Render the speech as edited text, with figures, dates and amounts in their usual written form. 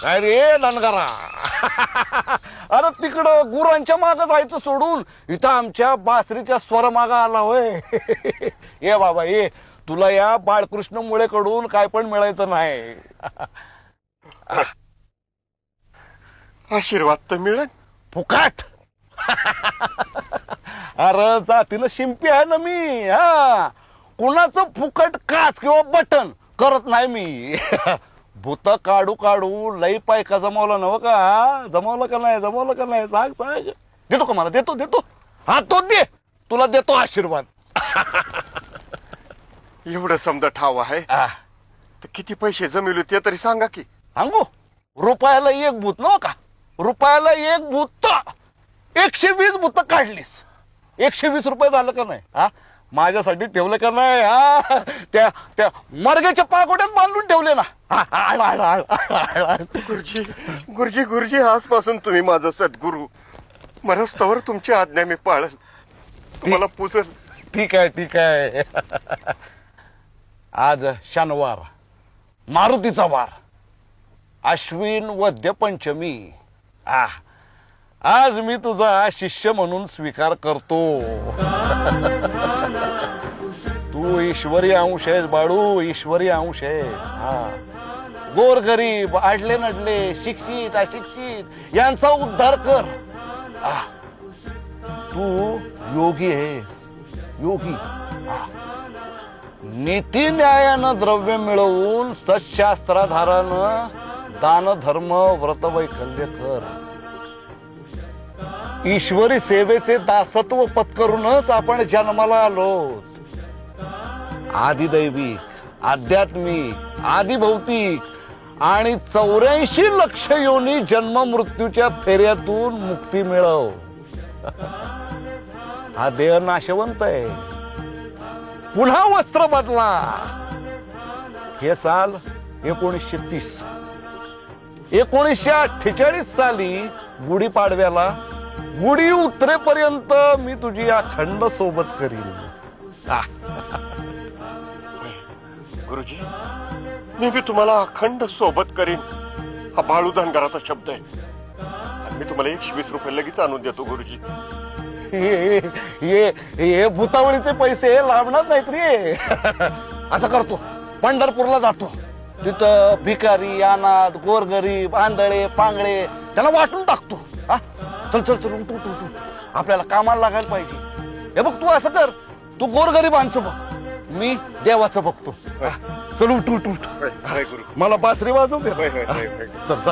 अरे धनगरा अरे तिकडं गुरांच्या माग जायचं सोडून इथं आमच्या बासरीच्या स्वर माग आला होय. ये बाबा ये, तुला या बाळकृष्ण मुळेकडून काय पण मिळायचं नाही. आशीर्वाद तर मिळेल फुकाट. अरे जातीनं शिंपी आहे ना मी. हा, कुणाचं फुकट काच किंवा बटन करत नाही मी. भूत काढू काढू लई पायका जमावला नव का? जमावलं का नाही? जमावलं का नाही? सांग सांग. देतो का मला? देतो देतो. हा तो दे, तुला देतो आशीर्वाद. एवढं समजा ठाव आहे तर किती पैसे जमिले ते तरी सांगा की. सांगू? रुपयाला एक भूत नव का? रुपयाला एक भूत 120 भूत काढलीस. 120 रुपये झालं का नाही? हा, माझ्यासाठी ठेवलं का नाही? हा, त्या त्या मर्ग्याच्या पाकोट्यात बांधून ठेवले ना. गुरुजी गुरुजी गुरुजी, आजपासून तुम्ही माझा सद्गुरू. मरस्तवर तुमची आज्ञा मी पाळल, तुम्हाला पुजल. ठीक आहे ठीक आहे. आज शनिवार, मारुतीचा वार, अश्विन वद्य पंचमी. आज मी तुझा शिष्य म्हणून स्वीकार करतो. तू ईश्वरी अंश आहेस बाळू, ईश्वरी अंश आहेस. हा, गोरगरीब, आडले नडले, शिक्षित अशिक्षित यांचा उद्धार कर. तू योगी आहेस, योगी. नीती न्यायानं द्रव्य मिळवून सशास्त्राधारानं दान धर्म व्रत वैकल्य कर. ईश्वरी सेवेचे दासत्व पत्करूनच आपण जन्माला आलो. आदिदैविक, आध्यात्मिक, आदिभौतिक आणि 84 लक्ष योनी जन्म मृत्यूच्या फेऱ्यातून मुक्ती मिळव. हा देह नाशवंत आहे. पुन्हा वस्त्र बदला. हे साल 1930. 1948 साली गुढीपाडव्याला गुढी उतरेपर्यंत मी तुझी अखंड सोबत करीन. गुरुजी, मी बी तुम्हाला अखंड सोबत करीन. हा बाळू धनगराचा शब्द आहे. आणि मी तुम्हाला 120 रुपये लगेच आणून देतो गुरुजी. हे भूतावळीचे पैसे लाभणार नाहीत रे. असं करतो, पंढरपूरला जातो. तिथं भिकारी, अनाथ, गोरगरीब, आंधळे, पांगळे त्याला वाटून टाकतो. चल चल चल, उठ उठ उठ. आपल्याला कामाला लागायला पाहिजे. हे बघ, तू असं कर, तू गोरगरिबांचं बघ, मी देवाचं बघतो. चल उठ उठ उठ. गुरु, मला बासरी वाजव दे. होय, होय, होय, होय. चल चल.